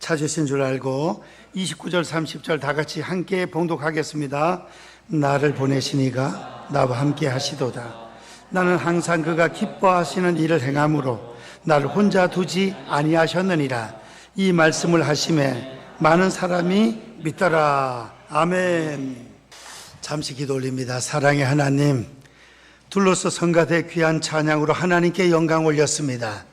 찾으신 줄 알고 29절 30절 다 같이 함께 봉독하겠습니다. 나를 보내시니가 나와 함께 하시도다. 나는 항상 그가 기뻐하시는 일을 행함으로 나를 혼자 두지 아니하셨느니라. 이 말씀을 하심에 많은 사람이 믿더라. 아멘. 잠시 기도 올립니다. 사랑의 하나님, 둘러서 성가대 귀한 찬양으로 하나님께 영광 올렸습니다.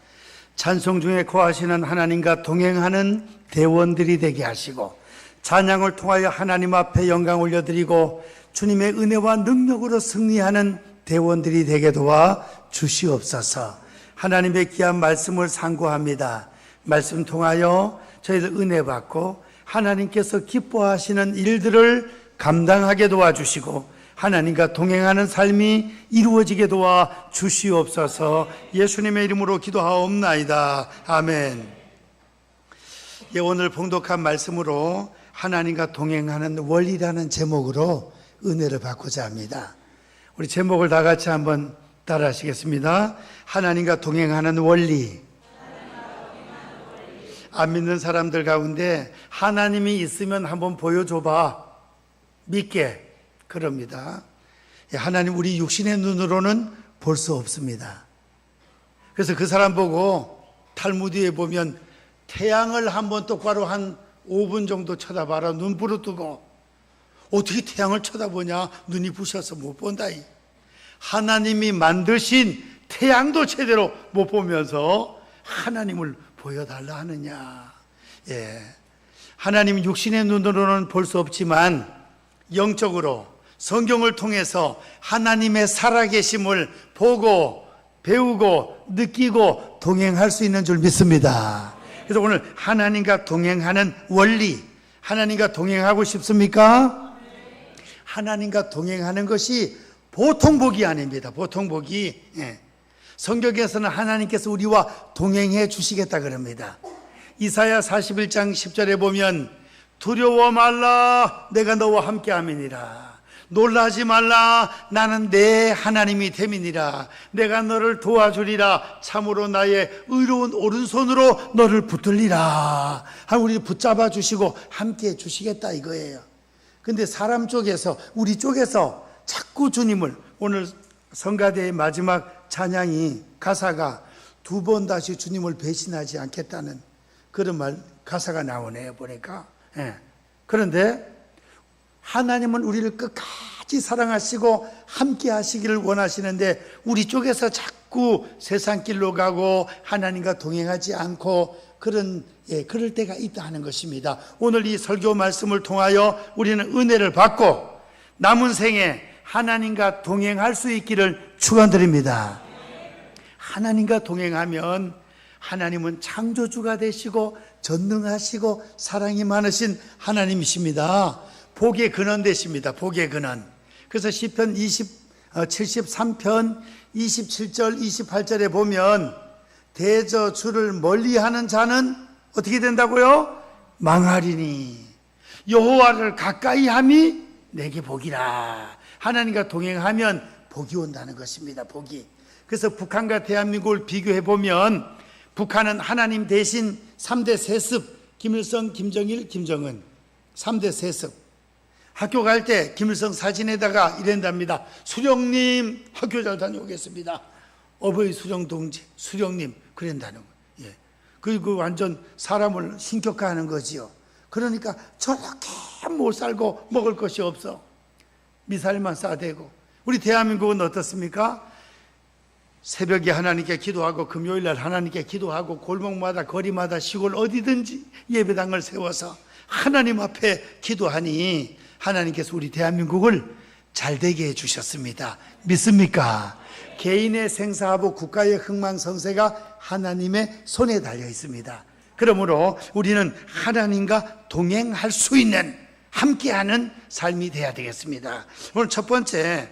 찬송 중에 거하시는 하나님과 동행하는 대원들이 되게 하시고, 찬양을 통하여 하나님 앞에 영광 올려드리고 주님의 은혜와 능력으로 승리하는 대원들이 되게 도와 주시옵소서. 하나님의 귀한 말씀을 상고합니다. 말씀 통하여 저희들 은혜 받고 하나님께서 기뻐하시는 일들을 감당하게 도와주시고 하나님과 동행하는 삶이 이루어지게 도와 주시옵소서. 예수님의 이름으로 기도하옵나이다. 아멘. 오늘 봉독한 말씀으로 하나님과 동행하는 원리라는 제목으로 은혜를 받고자 합니다. 우리 제목을 다 같이 한번 따라 하시겠습니다. 하나님과 동행하는 원리. 안 믿는 사람들 가운데 하나님이 있으면 한번 보여줘봐, 믿게, 그럽니다. 하나님 우리 육신의 눈으로는 볼 수 없습니다. 그래서 그 사람 보고 탈무드에 보면 태양을 한번 똑바로 한 5분 정도 쳐다봐라, 눈 부릅뜨고. 어떻게 태양을 쳐다보냐, 눈이 부셔서 못 본다. 하나님이 만드신 태양도 제대로 못 보면서 하나님을 보여달라 하느냐. 하나님 육신의 눈으로는 볼 수 없지만 영적으로 성경을 통해서 하나님의 살아계심을 보고 배우고 느끼고 동행할 수 있는 줄 믿습니다. 그래서 오늘 하나님과 동행하는 원리, 하나님과 동행하고 싶습니까? 하나님과 동행하는 것이 보통 복이 아닙니다. 보통 복이. 성경에서는 하나님께서 우리와 동행해 주시겠다 그럽니다. 이사야 41장 10절에 보면 두려워 말라, 내가 너와 함께함이니라. 놀라지 말라, 나는 내 하나님이 됨이니라. 내가 너를 도와주리라. 참으로 나의 의로운 오른손으로 너를 붙들리라. 우리 붙잡아 주시고 함께해 주시겠다 이거예요. 근데 사람 쪽에서, 우리 쪽에서 자꾸 주님을, 오늘 성가대의 마지막 찬양이 가사가 두 번 다시 주님을 배신하지 않겠다는 그런 말, 가사가 나오네요 보니까. 그런데 하나님은 우리를 끝까지 사랑하시고 함께 하시기를 원하시는데 우리 쪽에서 자꾸 세상 길로 가고 하나님과 동행하지 않고 그럴 때가 있다 하는 것입니다. 오늘 이 설교 말씀을 통하여 우리는 은혜를 받고 남은 생에 하나님과 동행할 수 있기를 축원드립니다. 하나님과 동행하면 하나님은 창조주가 되시고 전능하시고 사랑이 많으신 하나님이십니다. 복의 근원 되십니다. 복의 근원. 그래서 시편 73편 27절 28절에 보면 대저 주를 멀리하는 자는 어떻게 된다고요? 망하리니 여호와를 가까이 함이 내게 복이라. 하나님과 동행하면 복이 온다는 것입니다. 복이. 그래서 북한과 대한민국을 비교해 보면 북한은 하나님 대신 3대 세습, 김일성, 김정일, 김정은 3대 세습. 학교 갈 때 김일성 사진에다가 이랜답니다. 수령님 학교 잘 다녀오겠습니다. 어버이 수령 동지, 수령님 그런다는 거예요. 그리고 완전 사람을 신격화하는 거지요. 그러니까 저렇게 못 살고 먹을 것이 없어. 미사일만 쏴대고. 우리 대한민국은 어떻습니까? 새벽에 하나님께 기도하고 금요일날 하나님께 기도하고 골목마다 거리마다 시골 어디든지 예배당을 세워서 하나님 앞에 기도하니 하나님께서 우리 대한민국을 잘되게 해주셨습니다. 믿습니까? 개인의 생사하고 국가의 흥망성쇠가 하나님의 손에 달려 있습니다. 그러므로 우리는 하나님과 동행할 수 있는 함께하는 삶이 되어야 되겠습니다. 오늘 첫 번째,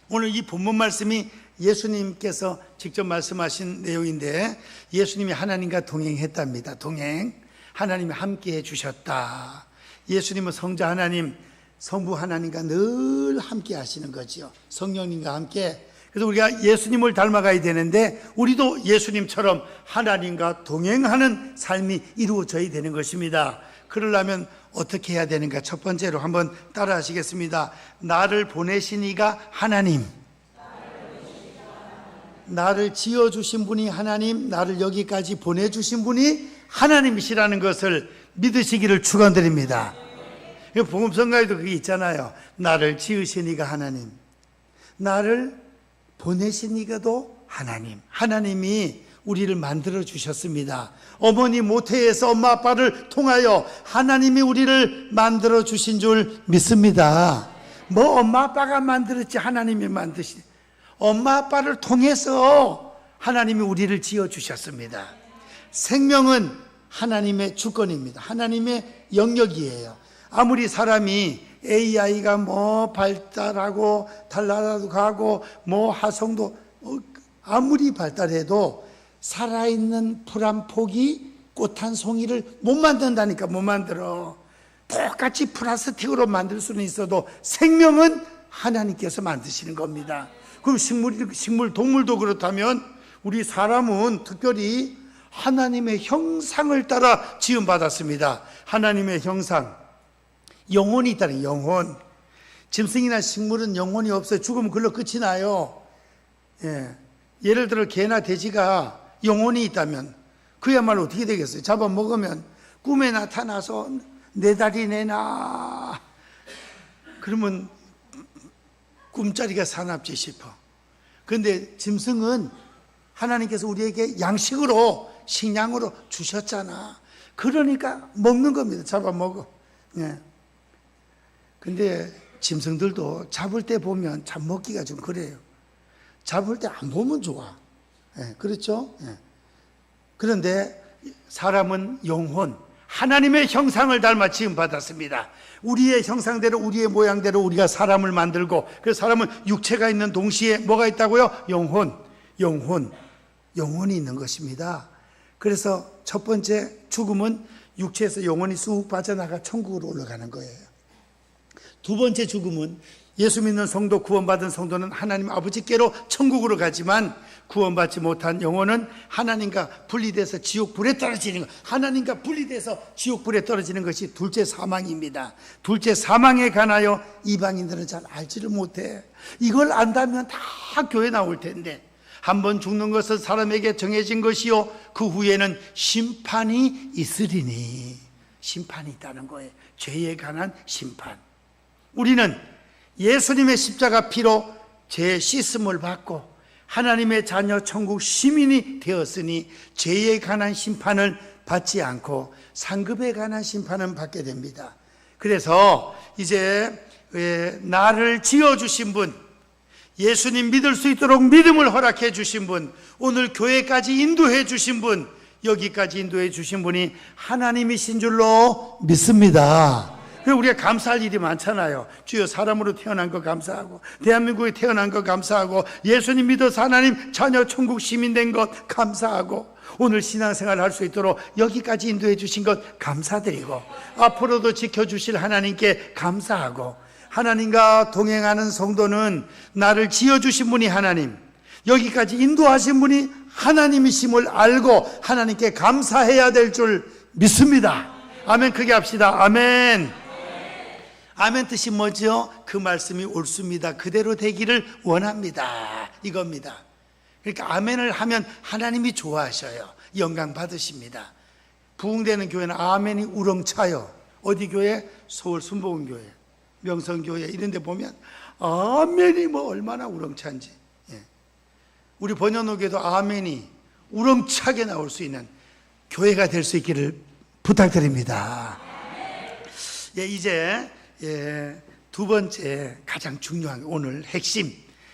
오늘 이 본문 말씀이 예수님께서 직접 말씀하신 내용인데 예수님이 하나님과 동행했답니다. 동행. 하나님이 함께해 주셨다. 예수님은 성자 하나님, 성부 하나님과 늘 함께 하시는 거지요. 성령님과 함께. 그래서 우리가 예수님을 닮아가야 되는데 우리도 예수님처럼 하나님과 동행하는 삶이 이루어져야 되는 것입니다. 그러려면 어떻게 해야 되는가? 첫 번째로 한번 따라 하시겠습니다. 나를 보내신 이가 하나님, 나를 지어주신 분이 하나님, 나를 여기까지 보내주신 분이 하나님이시라는 것을 믿으시기를 축원드립니다. 복음성가에도 그게 있잖아요. 나를 지으신 이가 하나님, 나를 보내신 이가도 하나님. 하나님이 우리를 만들어 주셨습니다. 어머니 모태에서 엄마 아빠를 통하여 하나님이 우리를 만들어 주신 줄 믿습니다. 뭐 엄마 아빠가 만들었지 하나님이 만드신, 엄마 아빠를 통해서 하나님이 우리를 지어 주셨습니다. 생명은 하나님의 주권입니다. 하나님의 영역이에요. 아무리 사람이 AI가 뭐 발달하고 달나라도 가고 뭐 화성도 아무리 발달해도 살아있는 풀 한 포기, 꽃 한 송이를 못 만든다니까. 못 만들어. 똑같이 플라스틱으로 만들 수는 있어도 생명은 하나님께서 만드시는 겁니다. 그럼 식물, 동물도 그렇다면 우리 사람은 특별히 하나님의 형상을 따라 지음받았습니다. 하나님의 형상, 영혼이 있다는 영혼. 짐승이나 식물은 영혼이 없어요. 죽으면 그걸로 끝이 나요. 예를 들어 개나 돼지가 영혼이 있다면 그야말로 어떻게 되겠어요? 잡아먹으면 꿈에 나타나서 내 다리 내놔 그러면 꿈자리가 사납지 싶어. 그런데 짐승은 하나님께서 우리에게 양식으로, 식량으로 주셨잖아. 그러니까 먹는 겁니다. 잡아먹어. 근데 짐승들도 잡을 때 보면 참 먹기가 좀 그래요. 잡을 때 안 보면 좋아. 그렇죠? 그런데 사람은 영혼, 하나님의 형상을 닮아 지음받았습니다. 우리의 형상대로, 우리의 모양대로 우리가 사람을 만들고, 그래서 사람은 육체가 있는 동시에 뭐가 있다고요? 영혼이 있는 것입니다. 그래서 첫 번째 죽음은 육체에서 영혼이 쑥 빠져나가 천국으로 올라가는 거예요. 두 번째 죽음은 예수 믿는 성도, 구원받은 성도는 하나님 아버지께로 천국으로 가지만 구원받지 못한 영혼은 하나님과 분리돼서 지옥불에 떨어지는 것, 하나님과 분리돼서 지옥불에 떨어지는 것이 둘째 사망입니다. 둘째 사망에 관하여 이방인들은 잘 알지를 못해. 이걸 안다면 다 교회 나올 텐데, 한번 죽는 것은 사람에게 정해진 것이요 그 후에는 심판이 있으리니. 심판이 있다는 거예요. 죄에 관한 심판. 우리는 예수님의 십자가 피로 죄 씻음을 받고 하나님의 자녀 천국 시민이 되었으니 죄에 관한 심판을 받지 않고 상급에 관한 심판은 받게 됩니다. 그래서 이제 나를 지어주신 분, 예수님 믿을 수 있도록 믿음을 허락해 주신 분, 오늘 교회까지 인도해 주신 분, 여기까지 인도해 주신 분이 하나님이신 줄로 믿습니다. 그리고 우리가 감사할 일이 많잖아요. 주여 사람으로 태어난 거 감사하고, 대한민국에 태어난 거 감사하고, 예수님 믿어서 하나님 자녀 천국 시민 된 것 감사하고, 오늘 신앙생활을 할 수 있도록 여기까지 인도해 주신 것 감사드리고, 앞으로도 지켜주실 하나님께 감사하고, 하나님과 동행하는 성도는 나를 지어주신 분이 하나님, 여기까지 인도하신 분이 하나님이심을 알고 하나님께 감사해야 될 줄 믿습니다. 아멘. 크게 합시다. 아멘. 아멘 뜻이 뭐죠? 그 말씀이 옳습니다. 그대로 되기를 원합니다. 이겁니다. 그러니까 아멘을 하면 하나님이 좋아하셔요. 영광 받으십니다. 부흥되는 교회는 아멘이 우렁차요. 어디 교회? 서울 순복음교회, 명성교회 이런 데 보면 아멘이 뭐 얼마나 우렁찬지. 우리 번연호교도 아멘이 우렁차게 나올 수 있는 교회가 될 수 있기를 부탁드립니다. 이제 두 번째 가장 중요한 오늘 핵심,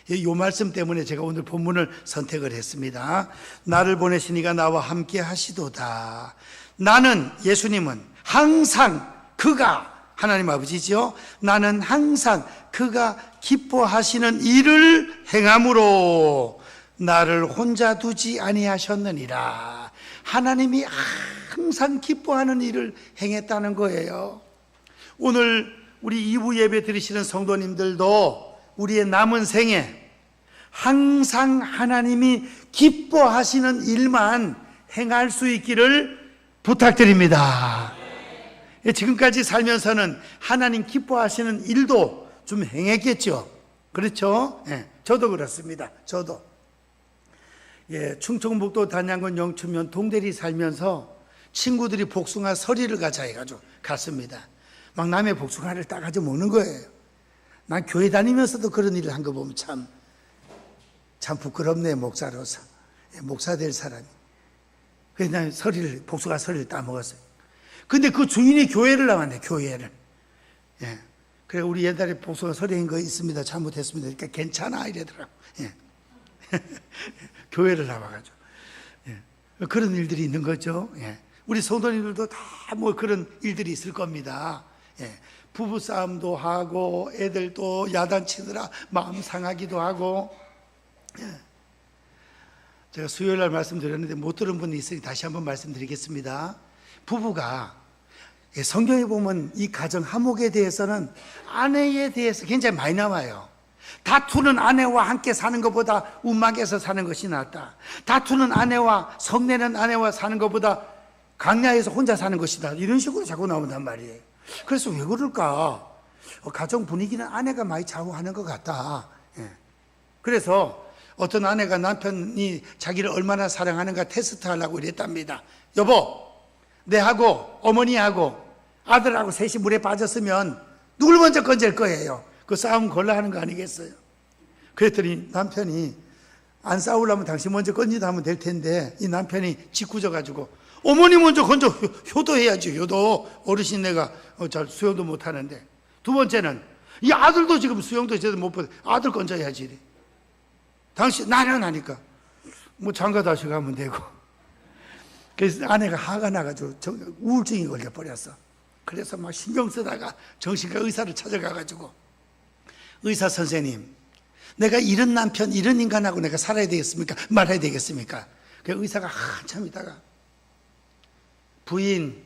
이 말씀 때문에 제가 오늘 본문을 선택을 했습니다. 나를 보내신 이가 나와 함께 하시도다. 나는, 예수님은 항상 그가 하나님 아버지죠. 나는 항상 그가 기뻐하시는 일을 행함으로 나를 혼자 두지 아니하셨느니라. 하나님이 항상 기뻐하는 일을 행했다는 거예요. 오늘 우리 2부 예배 드리시는 성도님들도 우리의 남은 생에 항상 하나님이 기뻐하시는 일만 행할 수 있기를 부탁드립니다. 지금까지 살면서는 하나님 기뻐하시는 일도 좀 행했겠죠. 그렇죠? 저도 그렇습니다. 저도. 충청북도 단양군 영천면 동대리 살면서 친구들이 복숭아 서리를 가자 해가지고 갔습니다. 막 남의 복숭아를 따가지고 먹는 거예요. 난 교회 다니면서도 그런 일을 한 거 보면 참 부끄럽네, 목사로서. 목사 될 사람이. 그래서 난 복숭아 서리를 따먹었어요. 근데 그 주인이 교회를 나왔네, 교회를. 그래, 우리 옛날에 복숭아 서리인 거 있습니다. 잘못했습니다. 그러니까 괜찮아, 이러더라고. 교회를 나와가지고. 그런 일들이 있는 거죠. 우리 성도님들도 다 뭐 그런 일들이 있을 겁니다. 부부싸움도 하고, 애들도 야단치느라 마음 상하기도 하고. 제가 수요일 날 말씀드렸는데 못 들은 분이 있으니 다시 한번 말씀드리겠습니다. 부부가 성경에 보면 이 가정 화목에 대해서는 아내에 대해서 굉장히 많이 나와요. 다투는 아내와 함께 사는 것보다 움막에서 사는 것이 낫다. 다투는 아내와 성내는 아내와 사는 것보다 강야에서 혼자 사는 것이다. 이런 식으로 자꾸 나온단 말이에요. 그래서 왜 그럴까? 가정 분위기는 아내가 많이 좌우하는 것 같다. 그래서 어떤 아내가 남편이 자기를 얼마나 사랑하는가 테스트하려고 이랬답니다. 여보, 내하고 어머니하고 아들하고 셋이 물에 빠졌으면 누굴 먼저 건질 거예요? 그 싸움 걸러 하는 거 아니겠어요? 그랬더니 남편이 안 싸우려면 당신 먼저 건지다 하면 될 텐데, 이 남편이 짓궂어가지고 어머니 먼저 건져, 효도해야지. 효도. 어르신 내가 잘 수영도 못하는데. 두 번째는 이 아들도 지금 수영도 제대로 못 보고 아들 건져야지. 당신 나는 하니까 뭐 장가 다시 가면 되고. 그래서 아내가 화가 나가지고 우울증이 걸려버렸어. 그래서 막 신경 쓰다가 정신과 의사를 찾아가가지고, 의사 선생님, 내가 이런 남편, 이런 인간하고 내가 살아야 되겠습니까? 말아야 되겠습니까? 그 의사가 한참 있다가, 부인,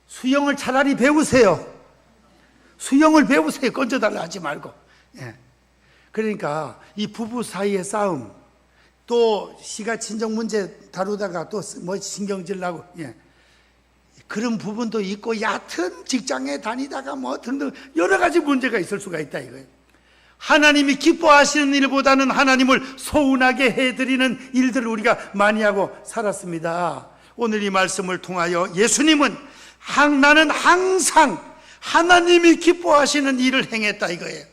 수영을 차라리 배우세요. 수영을 배우세요. 건져달라 하지 말고. 그러니까 이 부부 사이의 싸움, 또 시가 친정 문제 다루다가 또 뭐 신경질 나고, 그런 부분도 있고, 얕은 직장에 다니다가 뭐 등등 여러 가지 문제가 있을 수가 있다 이거예요. 하나님이 기뻐하시는 일보다는 하나님을 서운하게 해드리는 일들을 우리가 많이 하고 살았습니다. 오늘 이 말씀을 통하여 예수님은 나는 항상 하나님이 기뻐하시는 일을 행했다 이거예요.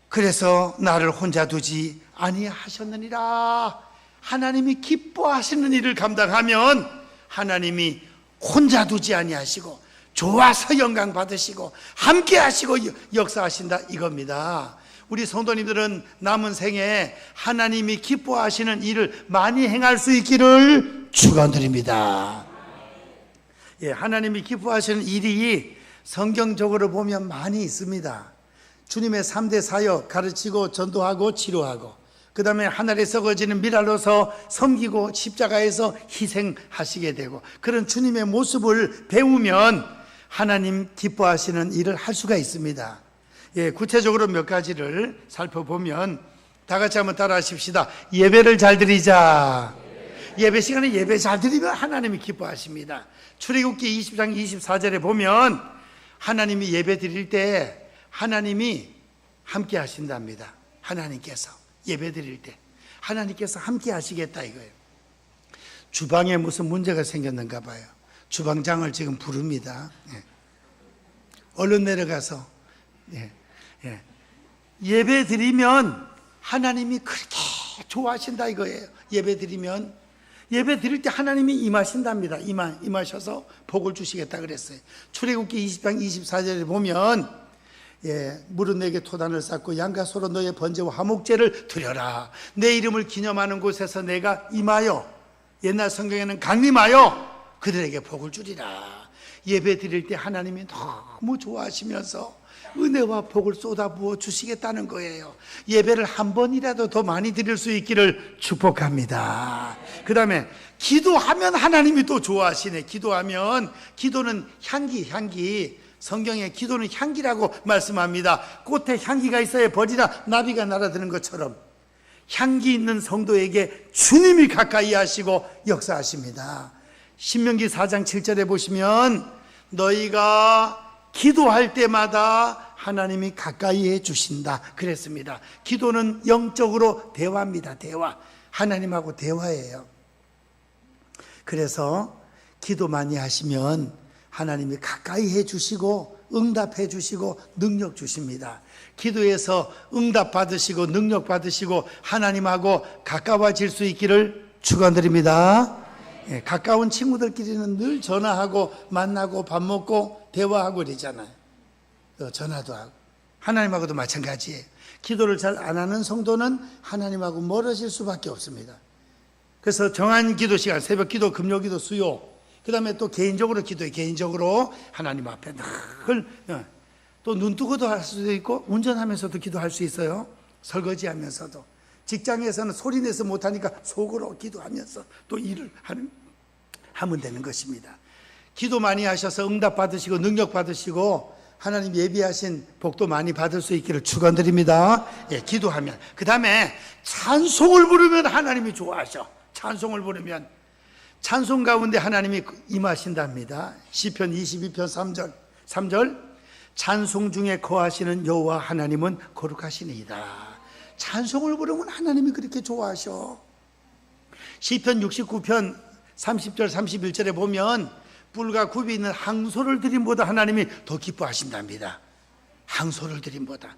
그래서 나를 혼자 두지 아니하셨느니라. 하나님이 기뻐하시는 일을 감당하면 하나님이 혼자 두지 아니하시고 좋아서 영광 받으시고 함께 하시고 역사하신다 이겁니다. 우리 성도님들은 남은 생에 하나님이 기뻐하시는 일을 많이 행할 수 있기를 축원드립니다. 하나님이 기뻐하시는 일이 성경적으로 보면 많이 있습니다. 주님의 3대 사역, 가르치고 전도하고 치료하고, 그 다음에 하늘에 썩어지는 밀알로서 섬기고 십자가에서 희생하시게 되고, 그런 주님의 모습을 배우면 하나님 기뻐하시는 일을 할 수가 있습니다. 구체적으로 몇 가지를 살펴보면 다 같이 한번 따라 하십시다. 예배를 잘 드리자. 예배 시간에 예배 잘 드리면 하나님이 기뻐하십니다. 출애굽기 20장 24절에 보면 하나님이 예배 드릴 때 하나님이 함께 하신답니다. 하나님께서 예배 드릴 때 하나님께서 함께 하시겠다 이거예요. 주방에 무슨 문제가 생겼는가 봐요. 주방장을 지금 부릅니다. 얼른 내려가서 예배 드리면 하나님이 그렇게 좋아하신다 이거예요. 예배 드리면, 예배 드릴 때 하나님이 임하신답니다. 임하셔서 복을 주시겠다 그랬어요. 출애굽기 20장 24절에 보면 물은 내게 토단을 쌓고 양과 소로 너의 번제와 화목제를 드려라. 내 이름을 기념하는 곳에서 내가 임하여, 옛날 성경에는 강림하여 그들에게 복을 주리라. 예배 드릴 때 하나님이 너무 좋아하시면서 은혜와 복을 쏟아부어 주시겠다는 거예요. 예배를 한 번이라도 더 많이 드릴 수 있기를 축복합니다. 그 다음에 기도하면 하나님이 또 좋아하시네. 기도하면, 기도는 향기, 성경에 기도는 향기라고 말씀합니다. 꽃에 향기가 있어야 벌이나 나비가 날아드는 것처럼 향기 있는 성도에게 주님이 가까이 하시고 역사하십니다. 신명기 4장 7절에 보시면 너희가 기도할 때마다 하나님이 가까이 해 주신다 그랬습니다. 기도는 영적으로 대화입니다. 대화. 하나님하고 대화예요. 그래서 기도 많이 하시면 하나님이 가까이 해 주시고 응답해 주시고 능력 주십니다. 기도해서 응답 받으시고 능력 받으시고 하나님하고 가까워질 수 있기를 축원드립니다. 예, 가까운 친구들끼리는 늘 전화하고 만나고 밥 먹고 대화하고 그러잖아요. 전화도 하고. 하나님하고도 마찬가지예요. 기도를 잘 안 하는 성도는 하나님하고 멀어질 수밖에 없습니다. 그래서 정한 기도 시간, 새벽 기도, 금요 기도, 수요, 그 다음에 또 개인적으로 기도해. 개인적으로 하나님 앞에 늘, 또 눈 뜨고도 할 수도 있고 운전하면서도 기도할 수 있어요. 설거지하면서도. 직장에서는 소리 내서 못하니까 속으로 기도하면서 또 일을 하면 되는 것입니다. 기도 많이 하셔서 응답 받으시고 능력 받으시고 하나님 예비하신 복도 많이 받을 수 있기를 축원드립니다. 예, 기도하면. 그 다음에 찬송을 부르면 하나님이 좋아하셔. 찬송을 부르면 찬송 가운데 하나님이 임하신답니다. 시편 22편 3절 찬송 중에 거하시는 여호와 하나님은 거룩하시니이다. 찬송을 부르면 하나님이 그렇게 좋아하셔. 시편 69편 30절 31절에 보면 뿔과 굽이 있는 항소를 드림보다 하나님이 더 기뻐하신답니다. 항소를 드림보다.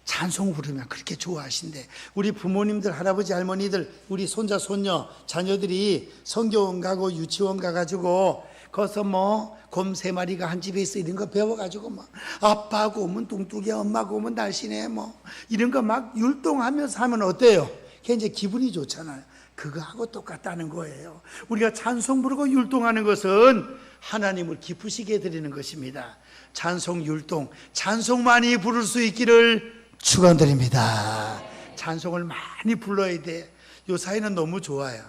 찬송 부르면 그렇게 좋아하신대. 우리 부모님들, 할아버지, 할머니들, 우리 손자, 손녀, 자녀들이 성교원 가고 유치원 가가지고 거기서 곰 3마리가 한 집에 있어 이런 거 배워가지고 아빠하고 오면 뚱뚱해, 엄마하고 오면 날씬해 이런 거 막 율동하면서 하면 어때요? 그게 이제 기분이 좋잖아요. 그거하고 똑같다는 거예요. 우리가 찬송 부르고 율동하는 것은 하나님을 기쁘시게 해드리는 것입니다. 찬송 율동, 찬송 많이 부를 수 있기를 축원드립니다. 찬송을 많이 불러야 돼. 요 사이는 너무 좋아요.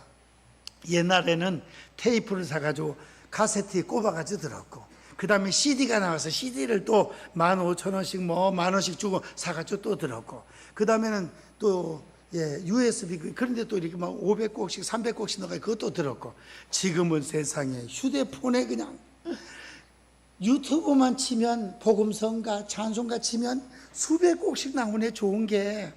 옛날에는 테이프를 사가지고 카세트에 꼽아가지고 들었고, 그 다음에 CD가 나와서 CD를 또 15,000원씩 10,000원씩 주고 사가지고 또 들었고, 그 다음에는 또 USB, 그런데 또 이렇게 500곡씩 300곡씩 넣어가지고 그것도 들었고, 지금은 세상에 휴대폰에 그냥 유튜브만 치면 복음성가 찬송가 치면 수백 곡씩 나오네. 좋은 게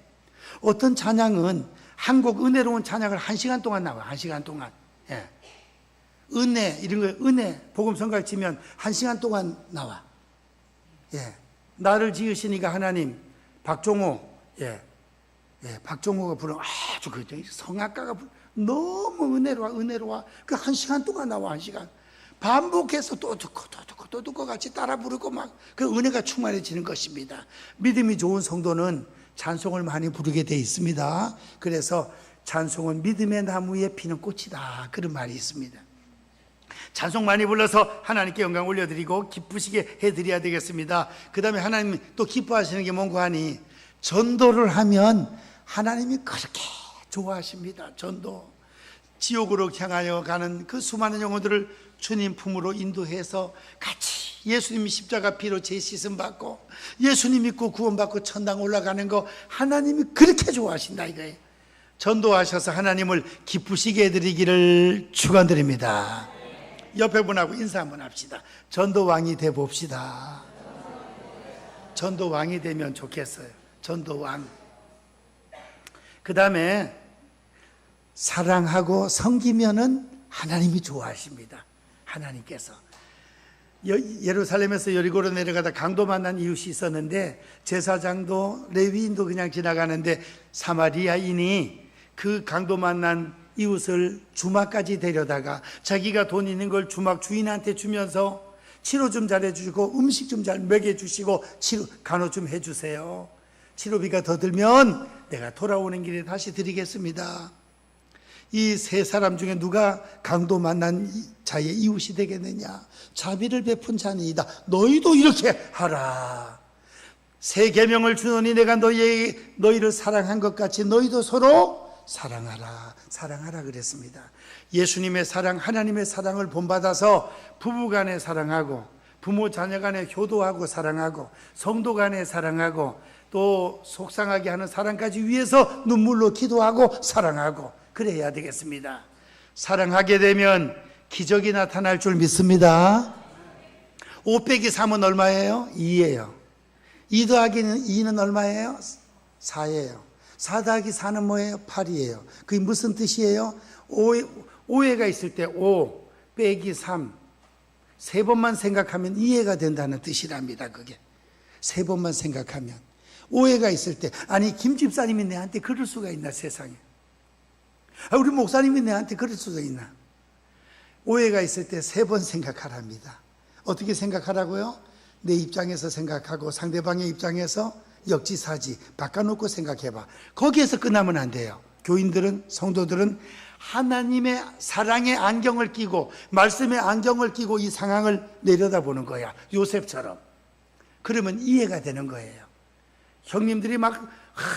어떤 찬양은 한국 은혜로운 찬양을 1시간 동안 나와. 1시간 동안. 예. 은혜 이런 거 은혜 복음성가 치면 1시간 동안 나와. 예. 나를 지으시니까 하나님 박종호 박종호가 부른 아주 그 성악가가 너무 은혜로워. 그 1시간 동안 나와. 1시간 반복해서 또 듣고 같이 따라 부르고 그 은혜가 충만해지는 것입니다. 믿음이 좋은 성도는 찬송을 많이 부르게 돼 있습니다. 그래서 찬송은 믿음의 나무에 피는 꽃이다 그런 말이 있습니다. 찬송 많이 불러서 하나님께 영광 올려드리고 기쁘시게 해드려야 되겠습니다. 그 다음에 하나님이 또 기뻐하시는 게 뭔가 하니 전도를 하면 하나님이 그렇게 좋아하십니다. 전도. 지옥으로 향하여 가는 그 수많은 영혼들을 주님 품으로 인도해서 같이 예수님이 십자가 피로 죄-씻음 받고 예수님 믿고 구원받고 천당 올라가는 거 하나님이 그렇게 좋아하신다 이거예요. 전도하셔서 하나님을 기쁘시게 해드리기를 축원드립니다. 옆에 분하고 인사 한번 합시다. 전도왕이 돼 봅시다. 전도왕이 되면 좋겠어요. 전도왕. 그 다음에 사랑하고 섬기면은 하나님이 좋아하십니다. 하나님께서 예루살렘에서 여리고로 내려가다 강도 만난 이웃이 있었는데 제사장도 레위인도 그냥 지나가는데 사마리아인이 그 강도 만난 이웃을 주막까지 데려다가 자기가 돈 있는 걸 주막 주인한테 주면서 치료 좀 잘해주시고 음식 좀 잘 먹여주시고 간호 좀 해주세요. 치료비가 더 들면 내가 돌아오는 길에 다시 드리겠습니다. 이 세 사람 중에 누가 강도 만난 자의 이웃이 되겠느냐? 자비를 베푼 자니이다. 너희도 이렇게 하라. 새 계명을 주노니 내가 너희를 사랑한 것 같이 너희도 서로 사랑하라 그랬습니다. 예수님의 사랑, 하나님의 사랑을 본받아서 부부간에 사랑하고 부모 자녀 간에 효도하고 사랑하고 성도 간에 사랑하고 또 속상하게 하는 사랑까지 위해서 눈물로 기도하고 사랑하고 그래야 되겠습니다. 사랑하게 되면 기적이 나타날 줄 믿습니다. 5 빼기 3은 얼마예요? 2예요. 2 더하기 2는 얼마예요? 4예요. 4 더하기 4는 뭐예요? 8이에요. 그게 무슨 뜻이에요? 5회가 있을 때 5 빼기 3 세 번만 생각하면 이해가 된다는 뜻이랍니다. 그게 세 번만 생각하면. 오해가 있을 때, 아니 김 집사님이 내한테 그럴 수가 있나 세상에. 우리 목사님이 내한테 그럴 수가 있나. 오해가 있을 때 세 번 생각하랍니다. 어떻게 생각하라고요? 내 입장에서 생각하고 상대방의 입장에서 역지사지 바꿔놓고 생각해봐. 거기에서 끝나면 안 돼요. 교인들은, 성도들은 하나님의 사랑의 안경을 끼고 말씀의 안경을 끼고 이 상황을 내려다보는 거야. 요셉처럼. 그러면 이해가 되는 거예요. 형님들이 막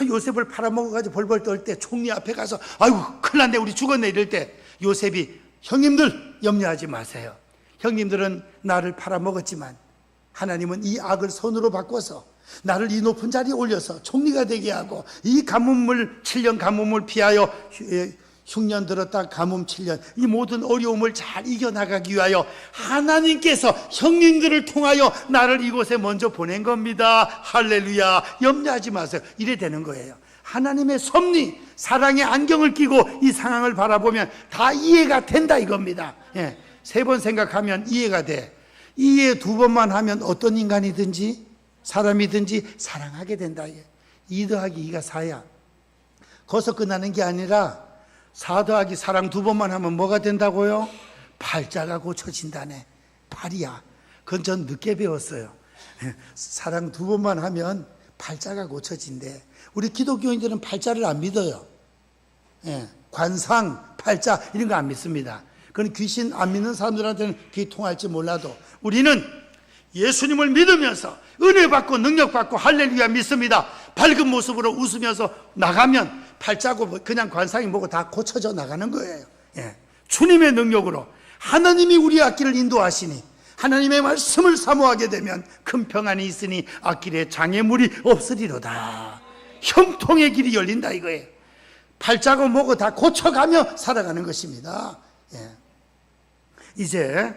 요셉을 팔아먹어가지고 벌벌 떨 때 총리 앞에 가서 아이고 큰일 났네 우리 죽었네 이럴 때 요셉이 형님들 염려하지 마세요. 형님들은 나를 팔아먹었지만 하나님은 이 악을 선으로 바꿔서 나를 이 높은 자리에 올려서 총리가 되게 하고 이 가뭄을 7년 가뭄을 피하여 흉년 들었다 가뭄 7년 이 모든 어려움을 잘 이겨나가기 위하여 하나님께서 형님들을 통하여 나를 이곳에 먼저 보낸 겁니다. 할렐루야. 염려하지 마세요. 이래 되는 거예요. 하나님의 섭리 사랑의 안경을 끼고 이 상황을 바라보면 다 이해가 된다 이겁니다. 예. 3번 생각하면 이해가 돼. 이해 2번만 하면 어떤 인간이든지 사람이든지 사랑하게 된다. 2 더하기 2가 4야. 거기서 끝나는 게 아니라 4 더하기 사랑 2번만 하면 뭐가 된다고요? 팔자가 고쳐진다네. 팔이야. 그건 전 늦게 배웠어요. 사랑 2번만 하면 팔자가 고쳐진대. 우리 기독교인들은 팔자를 안 믿어요. 관상, 팔자 이런 거 안 믿습니다. 그건 귀신 안 믿는 사람들한테는 그게 통할지 몰라도 우리는 예수님을 믿으면서 은혜 받고 능력 받고 할렐루야 믿습니다. 밝은 모습으로 웃으면서 나가면 팔자고 그냥 관상이 뭐고 다 고쳐져 나가는 거예요. 주님의 능력으로 하나님이 우리 앞길을 인도하시니 하나님의 말씀을 사모하게 되면 큰 평안이 있으니 앞길에 장애물이 없으리로다. 형통의 길이 열린다 이거예요. 팔자고 뭐고 다 고쳐가며 살아가는 것입니다. 이제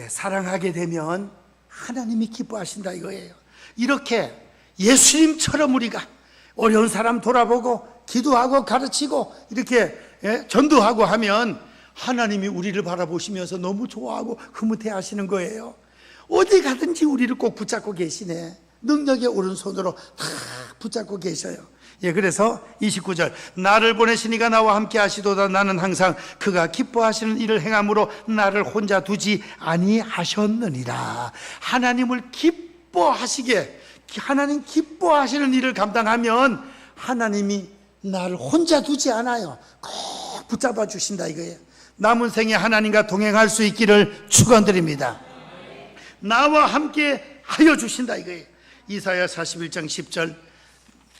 사랑하게 되면 하나님이 기뻐하신다 이거예요. 이렇게 예수님처럼 우리가 어려운 사람 돌아보고 기도하고 가르치고 이렇게 전도하고 하면 하나님이 우리를 바라보시면서 너무 좋아하고 흐뭇해 하시는 거예요. 어디 가든지 우리를 꼭 붙잡고 계시네. 능력의 오른손으로 다 붙잡고 계셔요. 그래서 29절 나를 보내시니가 나와 함께 하시도다. 나는 항상 그가 기뻐하시는 일을 행함으로 나를 혼자 두지 아니하셨느니라. 하나님을 기뻐하시게 하나님 기뻐하시는 일을 감당하면 하나님이 나를 혼자 두지 않아요. 꼭 붙잡아 주신다 이거예요. 남은 생에 하나님과 동행할 수 있기를 축원드립니다. 나와 함께 하여 주신다 이거예요. 이사야 41장 10절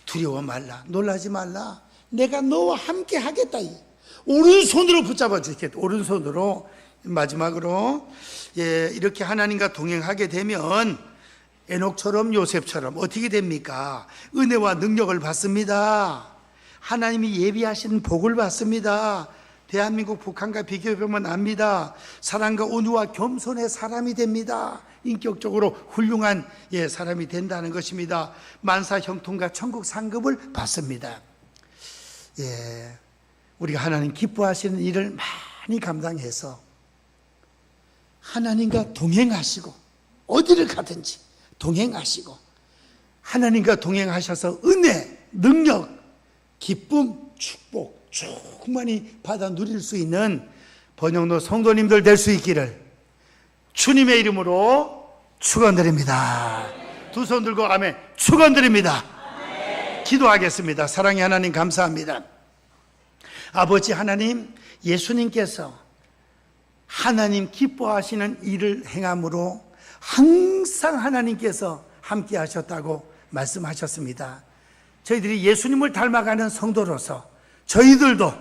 두려워 말라 놀라지 말라 내가 너와 함께 하겠다. 오른손으로 붙잡아 주겠다. 오른손으로. 마지막으로 이렇게 하나님과 동행하게 되면 에녹처럼 요셉처럼 어떻게 됩니까? 은혜와 능력을 받습니다. 하나님이 예비하신 복을 받습니다. 대한민국 북한과 비교해보면 압니다. 사랑과 온유와 겸손의 사람이 됩니다. 인격적으로 훌륭한 사람이 된다는 것입니다. 만사 형통과 천국 상급을 받습니다. 우리가 하나님 기뻐하시는 일을 많이 감당해서 하나님과 동행하시고 어디를 가든지 동행하시고 하나님과 동행하셔서 은혜, 능력, 기쁨, 축복 충만히 받아 누릴 수 있는 번영로 성도님들 될 수 있기를 주님의 이름으로 축원드립니다. 두 손 들고 아멘. 축원드립니다. 기도하겠습니다. 사랑의 하나님 감사합니다. 아버지 하나님, 예수님께서 하나님 기뻐하시는 일을 행함으로 항상 하나님께서 함께 하셨다고 말씀하셨습니다. 저희들이 예수님을 닮아가는 성도로서 저희들도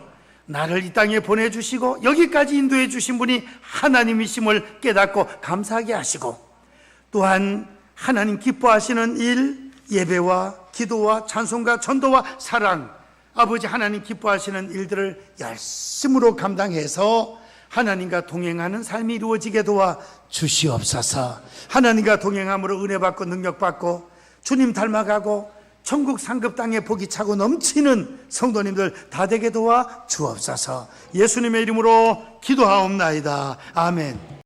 나를 이 땅에 보내주시고 여기까지 인도해 주신 분이 하나님이심을 깨닫고 감사하게 하시고 또한 하나님 기뻐하시는 일, 예배와 기도와 찬송과 전도와 사랑, 아버지 하나님 기뻐하시는 일들을 열심으로 감당해서 하나님과 동행하는 삶이 이루어지게 도와 주시옵소서. 하나님과 동행함으로 은혜 받고 능력 받고 주님 닮아가고 천국 상급 땅에 복이 차고 넘치는 성도님들 다 되게 도와 주옵소서. 예수님의 이름으로 기도하옵나이다. 아멘.